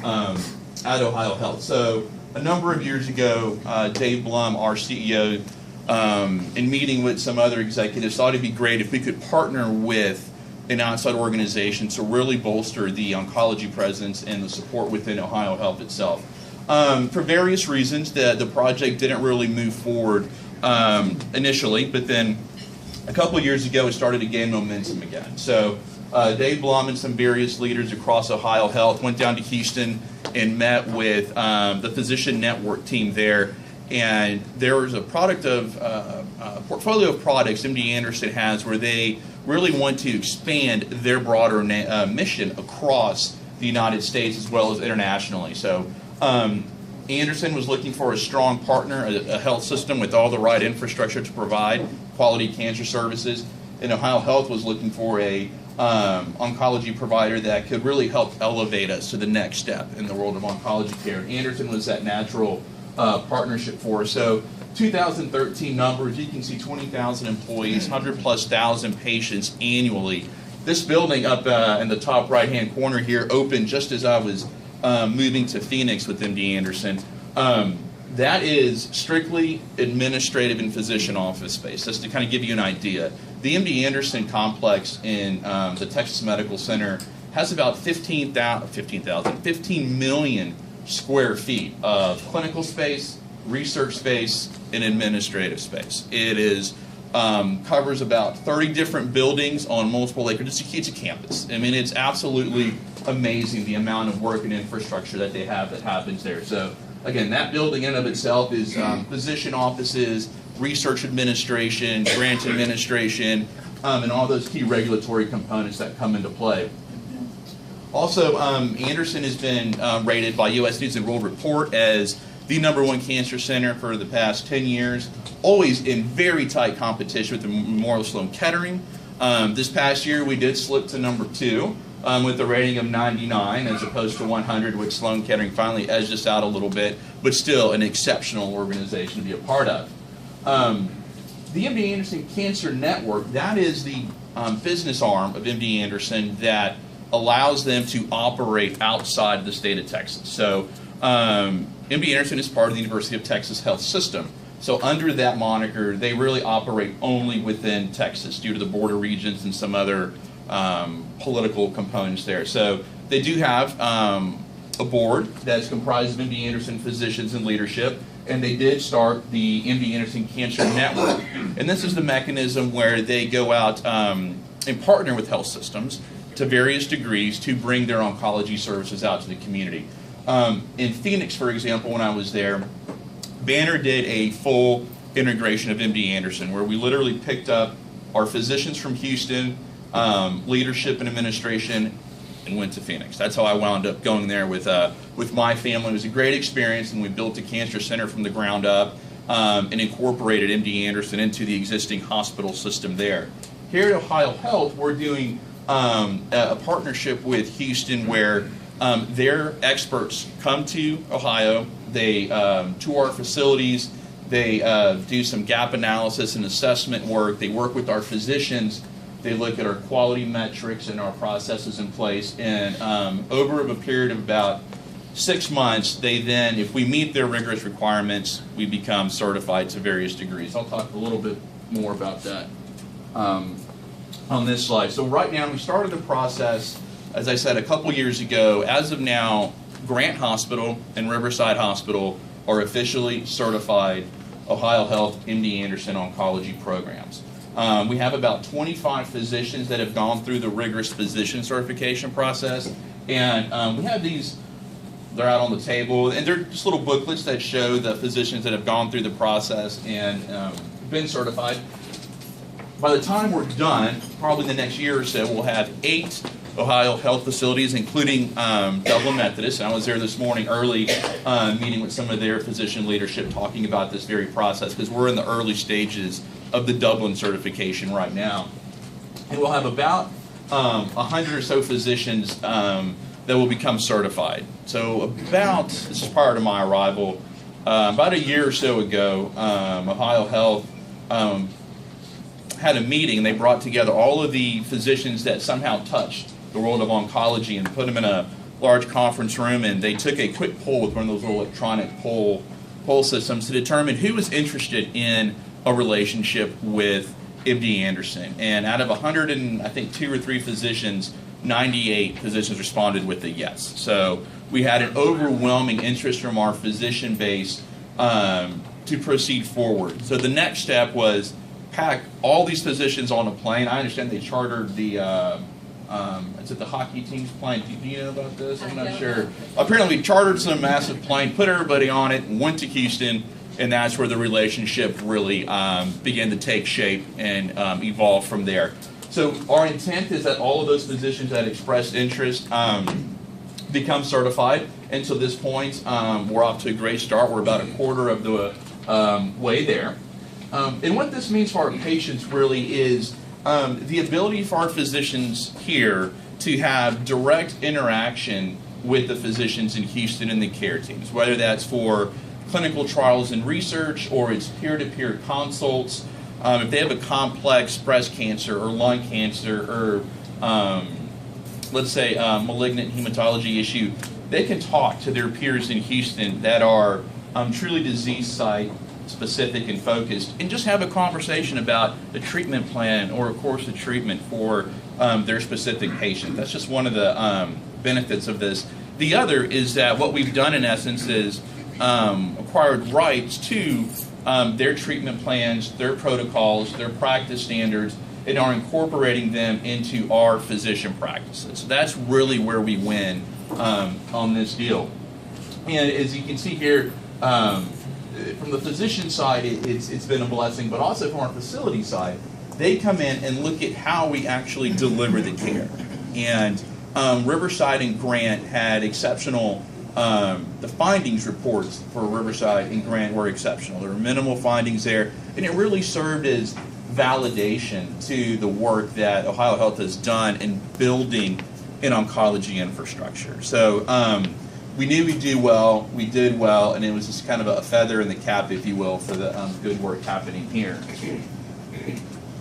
at Ohio Health. So a number of years ago, Dave Blum, our CEO, in meeting with some other executives, thought it'd be great if we could partner with an outside organization to really bolster the oncology presence and the support within Ohio Health itself. For various reasons, the project didn't really move forward initially, but then a couple of years ago it started to gain momentum again. So Dave Blum and some various leaders across Ohio Health went down to Houston and met with the physician network team there. And there was a portfolio of products MD Anderson has where they really want to expand their broader mission across the United States as well as internationally. So Anderson was looking for a strong partner, a health system with all the right infrastructure to provide quality cancer services. And Ohio Health was looking for a oncology provider that could really help elevate us to the next step in the world of oncology care. Anderson was that natural partnership for us. So 2013 numbers, you can see 20,000 employees, 100,000+ patients annually. This building up in the top right-hand corner here opened just as I was moving to Phoenix with MD Anderson. That is strictly administrative and physician office space. Just to kind of give you an idea. The MD Anderson complex in the Texas Medical Center has about 15 million square feet of clinical space, research space, and administrative space. It is covers about 30 different buildings on multiple acres. It's a campus. I mean, it's absolutely amazing the amount of work and infrastructure that they have that happens there. So again, that building in and of itself is physician offices, research administration, grant administration, and all those key regulatory components that come into play. Also, Anderson has been rated by U.S. News and World Report as the #1 cancer center for the past 10 years, always in very tight competition with the Memorial Sloan Kettering. This past year, we did slip to #2 with a rating of 99 as opposed to 100, which Sloan Kettering finally edged us out a little bit, but still an exceptional organization to be a part of. The MD Anderson Cancer Network, that is the business arm of MD Anderson that allows them to operate outside of the state of Texas. So MD Anderson is part of the University of Texas Health System. So under that moniker, they really operate only within Texas due to the border regions and some other political components there. So they do have a board that's comprised of MD Anderson physicians and leadership, and they did start the MD Anderson Cancer Network. And this is the mechanism where they go out and partner with health systems to various degrees to bring their oncology services out to the community. In Phoenix, for example, when I was there, Banner did a full integration of MD Anderson where we literally picked up our physicians from Houston, leadership and administration, and went to Phoenix. That's how I wound up going there with my family. It was a great experience, and we built a cancer center from the ground up and incorporated MD Anderson into the existing hospital system there. Here at Ohio Health, we're doing a partnership with Houston where their experts come to Ohio, they tour our facilities, they do some gap analysis and assessment work, they work with our physicians, they look at our quality metrics and our processes in place, and over a period of about 6 months, they then, if we meet their rigorous requirements, we become certified to various degrees. I'll talk a little bit more about that on this slide. So right now, we started the process, as I said, a couple years ago. As of now, Grant Hospital and Riverside Hospital are officially certified Ohio Health MD Anderson oncology programs. We have about 25 physicians that have gone through the rigorous physician certification process, and we have these, they're out on the table, and they're just little booklets that show the physicians that have gone through the process and been certified. By the time we're done, probably the next year or so, we'll have 8 Ohio Health facilities, including Dublin Methodist. I was there this morning early, meeting with some of their physician leadership, talking about this very process, because we're in the early stages of the Dublin certification right now. And we'll have about 100 or so physicians that will become certified. So about, this is prior to my arrival, about a year or so ago, Ohio Health had a meeting, and they brought together all of the physicians that somehow touched the world of oncology and put them in a large conference room, and they took a quick poll with one of those little electronic poll systems to determine who was interested in a relationship with MD Anderson. And out of 100 and I think 2 or 3 physicians, 98 physicians responded with a yes. So we had an overwhelming interest from our physician base to proceed forward. So the next step was pack all these physicians on a plane. I understand they chartered the is it the hockey team's plane? Do you know about this? I'm not sure. Apparently chartered some massive plane, put everybody on it, and went to Houston, and that's where the relationship really began to take shape and evolve from there. So our intent is that all of those physicians that expressed interest become certified, and to this point, we're off to a great start. We're about a quarter of the way there. And what this means for our patients really is the ability for our physicians here to have direct interaction with the physicians in Houston and the care teams, whether that's for clinical trials and research or it's peer-to-peer consults. If they have a complex breast cancer or lung cancer or let's say malignant hematology issue, they can talk to their peers in Houston that are truly disease site specific and focused, and just have a conversation about a treatment plan or a course of treatment for their specific patient. That's just one of the benefits of this. The other is that what we've done in essence is acquired rights to their treatment plans, their protocols, their practice standards, and are incorporating them into our physician practices. So that's really where we win on this deal. And as you can see here, from the physician side, it's been a blessing, but also from our facility side, they come in and look at how we actually deliver the care. And Riverside and Grant had exceptional, the findings reports for Riverside and Grant were exceptional. There were minimal findings there, and it really served as validation to the work that Ohio Health has done in building an oncology infrastructure. So we knew we'd do well, we did well, and it was just kind of a feather in the cap, if you will, for the good work happening here.